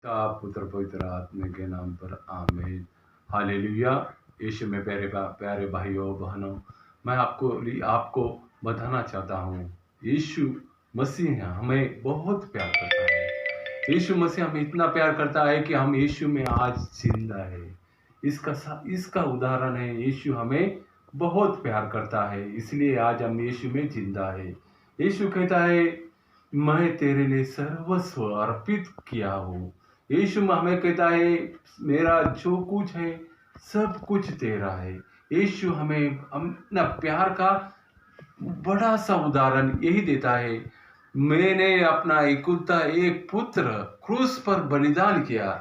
पिता पुत्र पवित्र आत्मा के नाम पर आमीन। हालेलुया। यीशु में प्यारे भाइयों बहनों, मैं आपको बताना चाहता हूँ, यीशु मसीह हमें बहुत प्यार करता है। यीशु मसीह हमें इतना प्यार करता है कि हम यीशु में आज जिंदा है। इसका उदाहरण है, यीशु हमें बहुत प्यार करता है, इसलिए आज हम यीशु में जिंदा है। यीशु कहता है, मैं तेरे लिए सर्वस्व अर्पित किया हूँ। यीशु हमें कहता है, मेरा जो कुछ है सब कुछ तेरा है। यीशु हमें अपना प्यार का बड़ा सा उदाहरण यही देता है। मैंने अपना इकलौता एक पुत्र क्रूस पर बलिदान किया।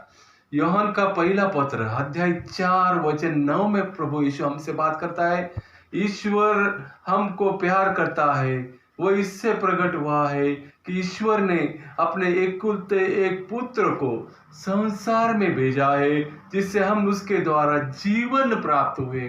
यूहन्ना का पहला पत्र अध्याय 4 वचन 9 में प्रभु यीशु हमसे बात करता है। ईश्वर हमको प्यार करता है, वो इससे प्रकट हुआ है कि ईश्वर ने अपने इकलौते एक पुत्र को संसार में भेजा है, जिससे हम उसके द्वारा जीवन प्राप्त हुए।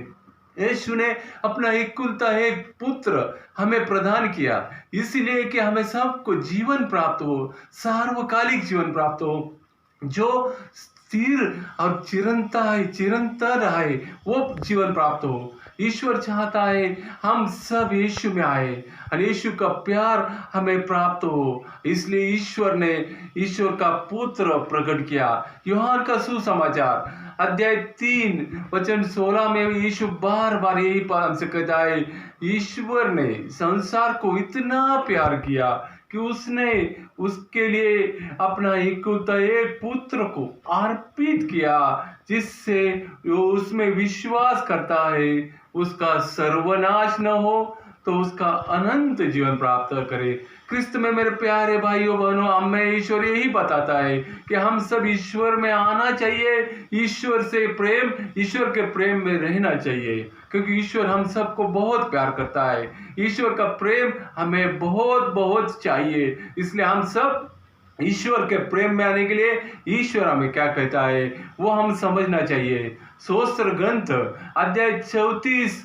यीशु ने अपना इकलौता एक पुत्र हमें प्रदान किया, इसलिए कि हमें सबको जीवन प्राप्त हो, सार्वकालिक जीवन प्राप्त हो, जो स्थिर और चिरंतर है, वो जीवन प्राप्त हो। ईश्वर चाहता है हम सब यीशु में आए और यीशु का प्यार हमें प्राप्त हो, इसलिए ईश्वर ने ईश्वर का पुत्र प्रकट किया। यूहन्ना का सुसमाचार अध्याय 3 वचन 16 में यीशु बार बार यही हमसे कहता है, ईश्वर ने संसार को इतना प्यार किया कि उसने उसके लिए अपना इकलौता एक पुत्र को अर्पित किया, जिससे जो उसमें विश्वास करता है उसका सर्वनाश न हो, तो उसका अनंत जीवन प्राप्त करे। क्रिस्त में मेरे प्यारे भाइयों बहनों, हमें ईश्वर यही बताता है कि हम सब ईश्वर में आना चाहिए, ईश्वर के प्रेम में रहना चाहिए, क्योंकि ईश्वर हम सबको बहुत प्यार करता है। ईश्वर का प्रेम हमें बहुत बहुत चाहिए, इसलिए हम सब ईश्वर के प्रेम में आने के लिए ईश्वर हमें क्या कहता है वो हम समझना चाहिए। स्तोत्र ग्रंथ अध्याय 34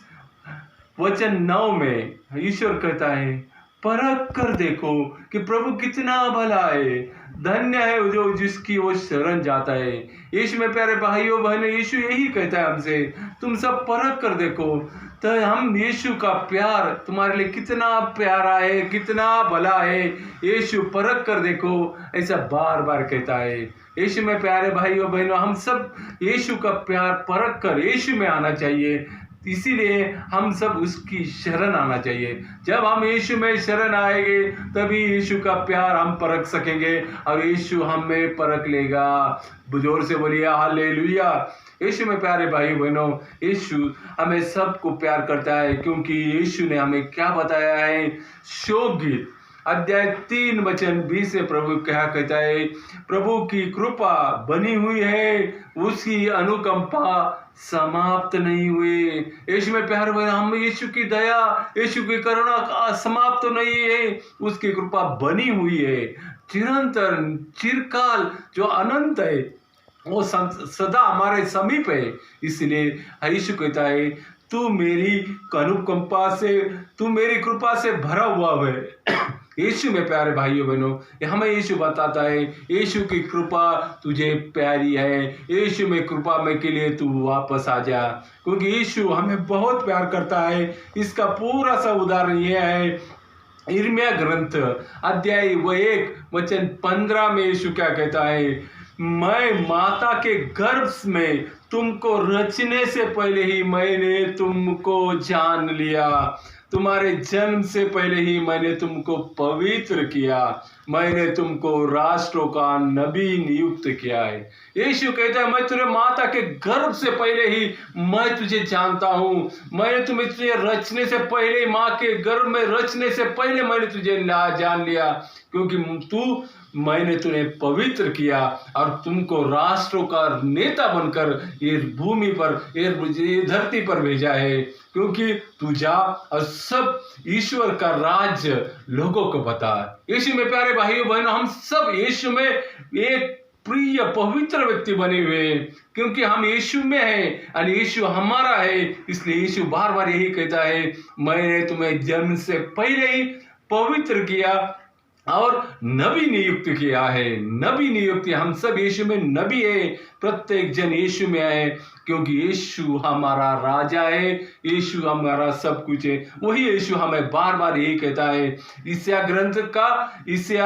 वचन 9 में ईश्वर कहता है, परख कर देखो कि प्रभु कितना भला है, धन्य है जो जिसकी वो शरण जाता है। यीशु में प्यारे भाइयों बहनों, यीशु यही कहता है हमसे, तुम सब परख कर देखो तो हम यीशु का प्यार तुम्हारे लिए कितना प्यारा है, कितना भला है, यीशु परख कर देखो, ऐसा बार बार कहता है। यीशु में प्यारे भाइयों बहनों, हम सब यीशु का प्यार परख कर यीशु में आना चाहिए, इसीलिए हम सब उसकी शरण आना चाहिए। जब हम यीशु में शरण आएंगे तभी यीशु का प्यार हम परख सकेंगे और यीशु हमें परख लेगा। जोर से बोलिए हालेलुया। यीशु में प्यारे भाई बहनों, यीशु हमें सबको प्यार करता है, क्योंकि यीशु ने हमें क्या बताया है। शोक गीत अध्याय 3 वचन 20 से प्रभु क्या कहता है, प्रभु की कृपा बनी हुई है, उसकी अनुकंपा समाप्त नहीं हुई। यीशु में प्यार हुए, हम यीशु की दया, यीशु की करुणा समाप्त तो नहीं है, उसकी कृपा बनी हुई है, चिरंतर चिरकाल जो अनंत है वो सदा हमारे समीप है। इसलिए यीशु कहता है, तू मेरी अनुकंपा से, तू मेरी कृपा से भरा हुआ है। यीशु में प्यारे भाइयों बहनों, हमें यीशु बताता है, यीशु की कृपा तुझे प्यारी है, यीशु में कृपा में के लिए तू वापस आ जा, क्योंकि यीशु हमें बहुत प्यार करता है। इसका पूरा सा उदाहरण यह है, यिर्मयाह ग्रंथ अध्याय 1 वचन 15 में यीशु क्या कहता है, मैं माता के गर्भ में तुमको रचने से पहले ही मैंने तुमको जान लिया, तुम्हारे जन्म से पहले ही मैंने तुमको पवित्र किया, मैंने तुमको राष्ट्रों का नबी नियुक्त किया है। यीशु कहता है, मैं तुझे माता के गर्भ से पहले ही मैं तुझे जानता हूँ, मैंने तुझे रचने से पहले, माँ के गर्भ में रचने से पहले मैंने तुझे जान लिया, क्योंकि मैंने तुम्हें पवित्र किया और तुमको राष्ट्रों का नेता बनकर ये भूमि पर, ये धरती पर भेजा है, क्योंकि तू जा और सब ईश्वर का राज्य लोगों को बता। यीशु में प्यारे भाइयों बहनों, हम सब यीशु में एक प्रिय पवित्र व्यक्ति बने हुए हैं, क्योंकि हम यीशु में हैं और यीशु हमारा है। इसलिए यीशु बार बार यही कहता है, मैंने तुम्हें जन्म से पहले ही पवित्र किया और नबी नियुक्त किया है। नबी नियुक्त, हम सब यीशु में नबी है, प्रत्येक जन यीशु में है, क्योंकि यीशु हमारा राजा है, यीशु हमारा सब कुछ है। वही यीशु हमें बार बार यही कहता है इस्याह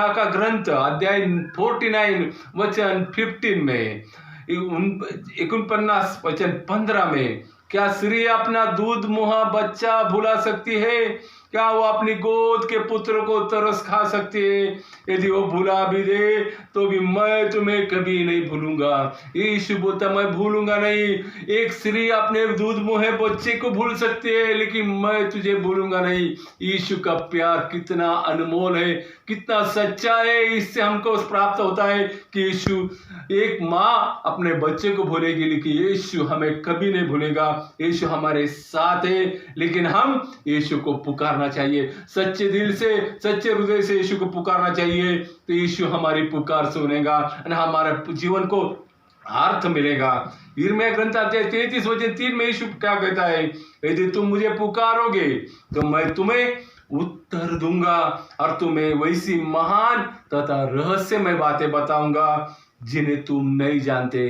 का ग्रंथ अध्याय 49 वचन 15 में, 49 वचन 15 में, क्या स्त्री अपना दूध मुहा बच्चा भुला सकती है? क्या वो अपनी गोद के पुत्र को तरस खा सकती है? यदि वो भुला भी दे तो भी मैं तुम्हें कभी नहीं भूलूंगा। यीशु बोलता मैं भूलूंगा नहीं। एक स्त्री अपने दूध मुहे बच्चे को भूल सकती है, लेकिन मैं तुझे भूलूंगा नहीं। यीशु का प्यार कितना अनमोल है, कितना सच्चा है। इससे हमको प्राप्त होता है कि यीशु, एक माँ अपने बच्चे को भूलेगी, लेकिन यीशु हमें कभी नहीं भूलेगा। यीशु हमारे साथ है, लेकिन हम यीशु को पुकारना चाहिए सच्चे दिल से, सच्चे हृदय से यीशु को पुकारना चाहिए, तो यीशु हमारी पुकार सुनेगा और हमारे जीवन को अर्थ मिलेगा। यिर्मयाह ग्रंथ अध्याय 33 वचन 3 में यीशु क्या कहता है? यदि तुम मुझे पुकारोगे तो मैं तुम्हें उत्तर दूंगा और तुम्हें वैसी महान तथा रहस्यमय बातें बताऊंगा जिन्हें तुम नहीं जानते।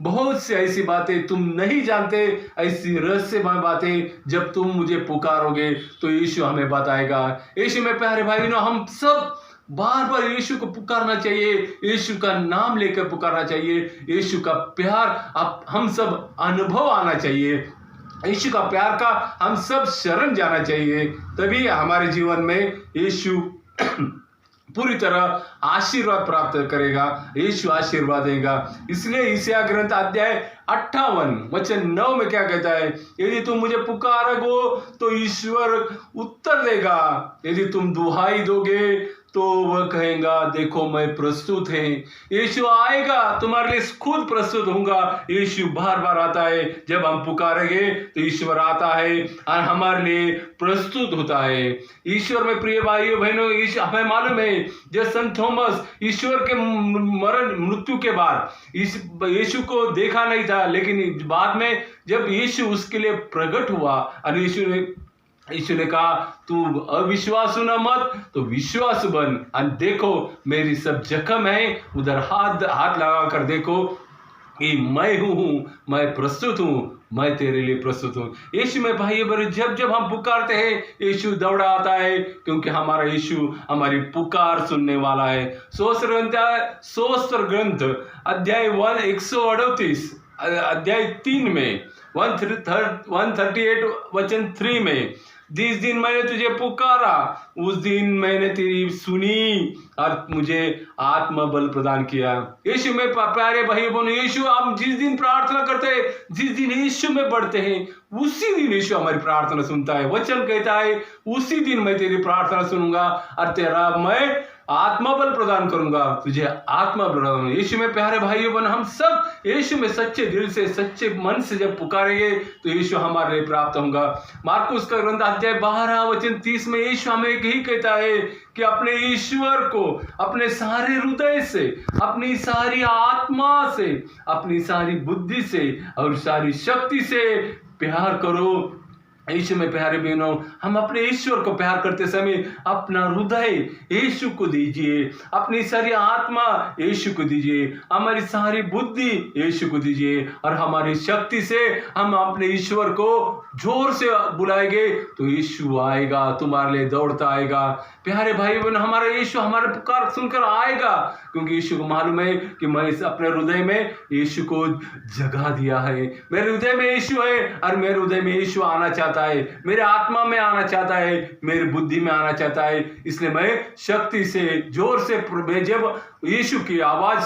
बहुत सी ऐसी बातें तुम नहीं जानते, ऐसी रहस्यमय बातें जब तुम मुझे पुकारोगे तो यीशु हमें बताएगा। यीशु में प्यारे भाई बहनों, हम सब बार बार यीशु को पुकारना चाहिए, यीशु का नाम लेकर पुकारना चाहिए, यीशु का प्यार हम सब अनुभव आना चाहिए, यीशु का प्यार का हम सब शरण जाना चाहिए, तभी हमारे जीवन में यीशु पूरी तरह आशीर्वाद प्राप्त करेगा, यीशु आशीर्वाद देगा। इसलिए इस्याह ग्रंथ अध्याय 58 वचन 9 में क्या कहता है? यदि तुम मुझे पुकारोगे तो ईश्वर उत्तर देगा, यदि तुम दुहाई दोगे तो वह कहेगा देखो मैं प्रस्तुत है। यीशु आएगा, तुम्हारे लिए खुद प्रस्तुत होगा। यीशु बार बार आता है, जब हम पुकारेंगे तो ईश्वर आता है और हमारे लिए प्रस्तुत होता है। ईश्वर में प्रिय भाइयों बहनों, हमें मालूम है जब संत थॉमस ईश्वर के मृत्यु के बाद यीशु को देखा नहीं था, लेकिन बाद में जब यीशु उसके लिए प्रकट हुआ और यीशु ने कहा तू अविश्वासु न मत तो विश्वास बन, और देखो मेरी सब जख्म है, उधर हाथ लगा कर देखो कि मैं हूँ, मैं प्रस्तुत हूँ, मैं तेरे लिए प्रस्तुत हूँ। यीशु में भाई बहन, जब जब हम पुकारते हैं यीशु दौड़ा आता है, क्योंकि हमारा यीशु हमारी पुकार सुनने वाला है। सोस्त्र ग्रंथ अध्याय 138 अध्याय 3 में 138 वचन 3 में, जिस दिन मैंने तुझे पुकारा उस दिन मैंने तेरी सुनी और मुझे आत्मबल प्रदान किया। यीशु में प्यारे भाई बहनों, यीशु हम जिस दिन प्रार्थना करते हैं, जिस दिन यीशु में बढ़ते हैं, उसी दिन यीशु हमारी प्रार्थना सुनता है। वचन कहता है उसी दिन मैं तेरी प्रार्थना सुनूंगा और तेरा मैं आत्मबल प्रदान करूंगा, तुझे आत्मा प्रदान। यीशु में प्यारे भाइयों बहन, हम सब यीशु में सच्चे दिल से, सच्चे मन से जब पुकारेंगे तो यीशु हमारे लिए प्राप्त होगा। मार्कुस का ग्रंथ अध्याय 12 वचन 30 में यीशु हमें यही कहता है कि अपने ईश्वर को अपने सारे हृदय से, अपनी सारी आत्मा से, अपनी सारी बुद्धि से और सारी शक्ति से प्यार करो। यीशु में प्यारे बहनों, हम अपने ईश्वर को प्यार करते समय अपना हृदय यीशु को दीजिए, अपनी सारी आत्मा यीशु को दीजिए, हमारी सारी बुद्धि यीशु को दीजिए, और हमारी शक्ति से हम अपने ईश्वर को जोर से बुलाएंगे तो यीशु आएगा, तुम्हारे लिए दौड़ता आएगा। प्यारे भाई बहन, हमारा यीशु हमारे पुकार सुनकर आएगा, क्योंकि यीशु को मालूम है कि मैं अपने हृदय में यीशु को जगह दिया है। मेरे हृदय में यीशु है और मेरे हृदय में यीशु आना चाहता है, मेरे आत्मा में आना चाहता है, मेरी बुद्धि में आना चाहता है। इसलिए मैं शक्ति से, जोर से, जब यीशु की आवाज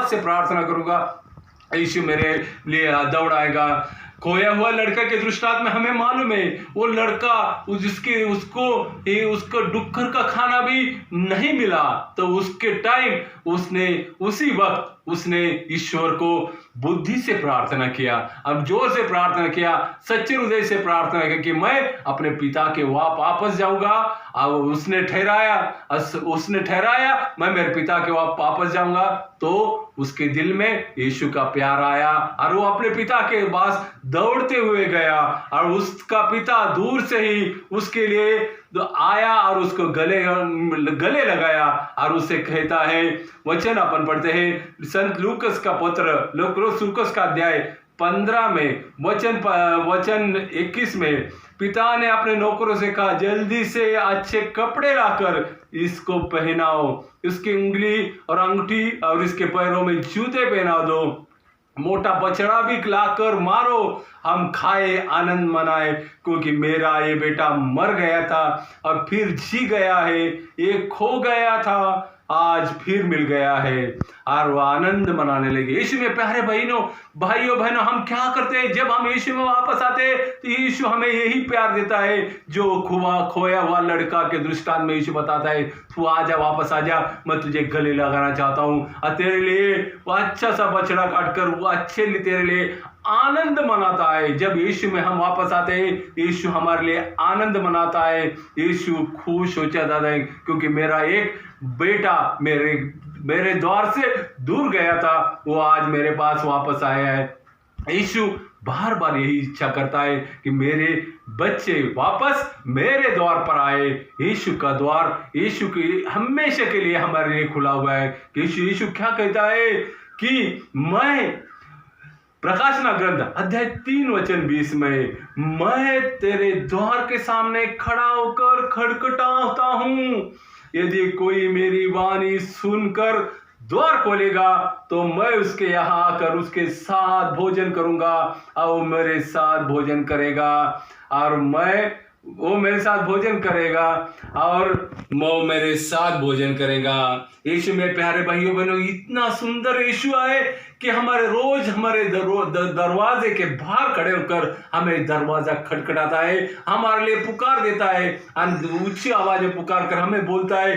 से प्रार्थना करूंगा, यीशु मेरे लिए दौड़ाएगा। खोया हुआ लड़का के दृष्टांत में हमें मालूम है, वो लड़का उसको डुक्कर का खाना भी नहीं मिला, तो उसके टाइम उसी वक्त उसने ईश्वर को बुद्धि से प्रार्थना किया, अब जोर से प्रार्थना किया, सच्चे हृदय से प्रार्थना किया कि मैं अपने पिता के वापस जाऊंगा। अब उसने ठहराया मैं मेरे पिता के वापस जाऊंगा, तो उसके दिल में यीशु का प्यार आया और वो अपने पिता के पास दौड़ते हुए गया और उसका पिता दूर से ही उसके लिए आया और उसको गले लगाया और उसे कहता है, वचन अपन पढ़ते हैं संत लूकस का पत्र, लूकस का अध्याय 15 में वचन 21 में, पिता ने अपने नौकरों से कहा, जल्दी से अच्छे कपड़े लाकर इसको पहनाओ, इसकी उंगली और अंगूठी और इसके पैरों में जूते पहना दो, मोटा बछड़ा भी लाकर मारो, हम खाए आनंद मनाए, क्योंकि मेरा ये बेटा मर गया था और फिर जी गया है, ये खो गया था आज फिर मिल गया है। और वो आनंद मनाने लगे। यीशु में प्यारे भाइयों बहनों, हम क्या करते हैं जब हम यीशु में वापस आते हैं? तो यीशु हमें यही प्यार देता है जो खोया हुआ लड़का के दृष्टांत में यीशु बताता है, तू आजा, वापस आजा, मैं तुझे गले लगाना चाहता हूँ और तेरे लिए वो अच्छा सा बछड़ा काटकर वो अच्छे लिए तेरे लिए आनंद मनाता है। जब यीशु में हम वापस आते हैं, यीशु हमारे लिए आनंद मनाता है, यीशु खुश हो जाता है, क्योंकि मेरा एक बेटा मेरे द्वार से दूर गया था, वो आज मेरे पास वापस आया है। यीशु बार बार यही इच्छा करता है कि मेरे बच्चे वापस मेरे द्वार पर आए। यीशु का द्वार यीशु की हमेशा के लिए हमारे लिए खुला हुआ है। यीशु क्या कहता है कि मैं, प्रकाशना ग्रंथ अध्याय 3 वचन 20 में, मैं तेरे द्वार के सामने खड़ा होकर खड़खड़ाता हूं, यदि कोई मेरी वाणी सुनकर द्वार खोलेगा तो मैं उसके यहाँ आकर उसके साथ भोजन करूंगा और वो मेरे साथ भोजन करेगा और वो मेरे साथ भोजन करेगा और वो मेरे साथ भोजन करेगा। यीशु में प्यारे भाइयों बहनों, इतना सुंदर यीशु आए कि हमारे दरवाजे के बाहर खड़े होकर हमें दरवाजा खटखटाता है, हमारे लिए पुकार देता है, ऊंची आवाज में पुकार कर हमें बोलता है,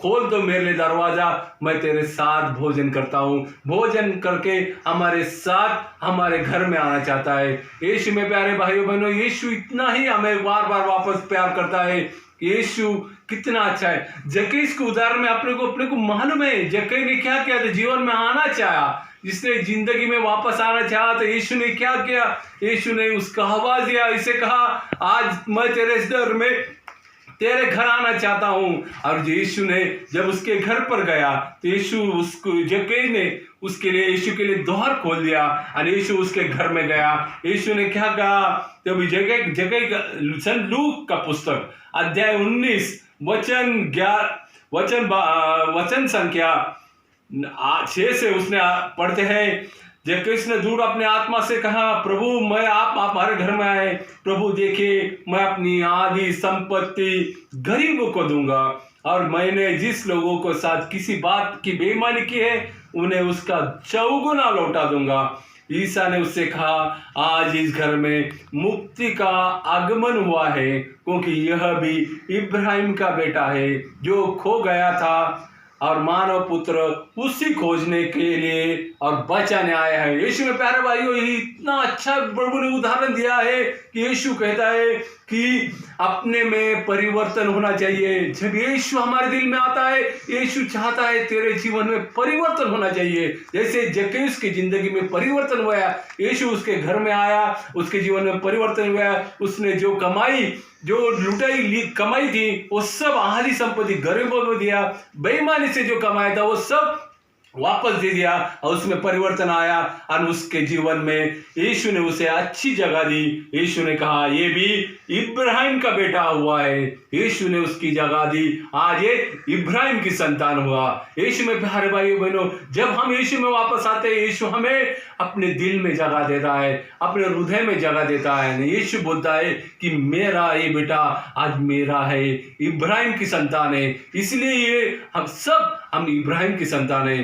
खोल दो मेरे लिए दरवाजा, मैं तेरे साथ भोजन करता हूँ। भोजन करके हमारे साथ हमारे घर में आना चाहता है। यीशु में प्यारे भाइयों बहनों, यीशु इतना ही हमें बार बार वापस प्यार करता है। यीशु कितना अच्छा है। जक्कईस के उदाहरण में अपने को मालूम है, जक्कई ने क्या किया था, जीवन में आना चाहा, जिसने जिंदगी में वापस आना चाहा, तो यीशु ने क्या किया, यीशु ने उसका आवाज दिया, इसे कहा, आज मैं तेरे दर में तेरे घर आना चाहता हूं। और यीशु ने जब उसके घर पर गया तो जक्कई ने उसके लिए, यीशु के लिए द्वार खोल दिया और यीशु उसके घर में गया। यीशु ने क्या कहा, तब जक्कई का संत लूक का पुस्तक अध्याय 19 वचन संख्या 6 से उसने पढ़ते हैं, जक्कई ने दूर अपने आत्मा से कहा, प्रभु मैं आप हमारे घर में आए, प्रभु देखिए मैं अपनी आधी संपत्ति गरीबों को दूंगा और मैंने जिस लोगों को साथ किसी बात की बेईमानी की है उन्हें उसका चौगुना लौटा दूंगा। ईसा ने उससे कहा, आज इस घर में मुक्ति का आगमन हुआ है, क्योंकि यह भी इब्राहिम का बेटा है, जो खो गया था और मानव पुत्र उसी खोजने के लिए और बचाने आया है। यीशु में प्यारे भाइयों, इतना अच्छा प्रभु ने उदाहरण दिया है कि यीशु कहता है कि अपने में परिवर्तन होना चाहिए। जब यीशु हमारे दिल में आता है, यीशु चाहता है तेरे जीवन में परिवर्तन होना चाहिए। जैसे जक्कई की जिंदगी में परिवर्तन हुआ, यीशु उसके घर में आया, उसके जीवन में परिवर्तन हुआ। उसने जो लुटाई कमाई थी वो सब आधी संपत्ति गरीबों को दिया, बेईमानी से जो कमाया था वो सब वापस दे दिया और उसमें परिवर्तन आया और उसके जीवन में यीशु ने उसे अच्छी जगह दी। यीशु ने कहा, ये भी इब्राहिम का बेटा हुआ है। यीशु ने उसकी जगह दी, आज ये इब्राहिम की संतान हुआ। यीशु में प्यारे भाइयों बहनों, जब हम यीशु में वापस आते हैं, यीशु हमें अपने दिल में जगह देता है, अपने हृदय में जगह देता है। यीशु बोलता है कि मेरा ये बेटा आज मेरा है, इब्राहिम की संतान है, इसलिए ये हम इब्राहिम की संतान है।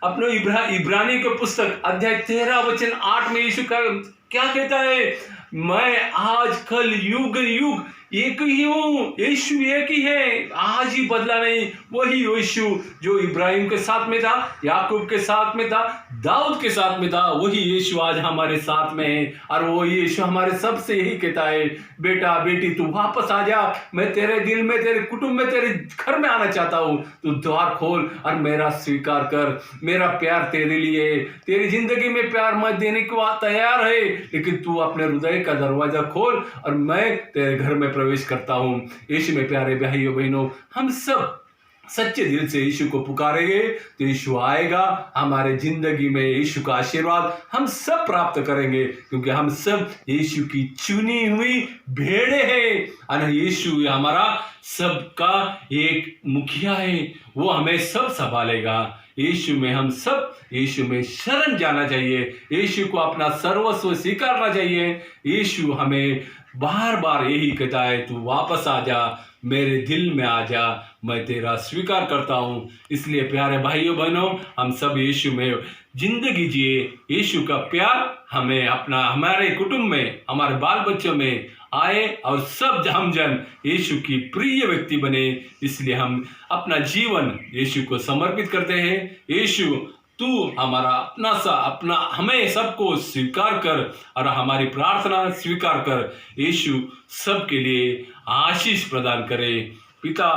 अपने इब्रानी के पुस्तक अध्याय 13 वचन 8 में यीशु क्या कहता है, मैं आज कल युग युग एक ही हूँ, यीशु एक ही है, आज ही बदला नहीं। वही यीशु जो इब्राहिम के साथ में था, याकूब के साथ में था, दाऊद के साथ में था, वही यीशु आज हमारे साथ में है। और वो यीशु हमारे सबसे यही कहता है, बेटा बेटी तू वापस आ जा, मैं तेरे दिल में, तेरे कुटुंब में, तेरे घर में आना चाहता हूँ। तू द्वार खोल और मेरा स्वीकार कर। मेरा प्यार तेरे लिए, तेरी जिंदगी में प्यार मैं देने को तैयार है, लेकिन तू अपने हृदय का दरवाजा खोल और मैं तेरे घर में प्रवेश करता हूं। यीशु में प्यारे भाइयों बहनों, हम सब सच्चे दिल से यीशु को पुकारेंगे तो यीशु आएगा। हमारे जिंदगी में यीशु का आशीर्वाद हम सब प्राप्त करेंगे, क्योंकि हम सब यीशु की चुनी हुई भेड़े हैं। और यीशु हमारा सबका एक मुखिया है, वो हमें सब संभालेगा। यीशु में हम सब, यीशु में शरण जाना चाहिए, यीशु को अपना सर्वस्व स्वीकारना चाहिए। यीशु हमें बार बार यही कहता है, तू वापस आ जा, मेरे दिल में आ जा, मैं तेरा स्वीकार करता हूँ। इसलिए प्यारे भाइयों बहनों, हम सब यीशु में जिंदगी जिए। यीशु का प्यार हमें अपना, हमारे कुटुंब में, हमारे बाल बच्चों में आए और सब हम जन यीशु की प्रिय व्यक्ति बने। इसलिए हम अपना जीवन यीशु को समर्पित करते हैं। यीशु तू हमारा अपना हमें सबको स्वीकार कर और हमारी प्रार्थना स्वीकार कर। यीशु सबके लिए आशीष प्रदान करे। पिता,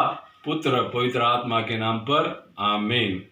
पुत्र, पवित्र आत्मा के नाम पर आमीन।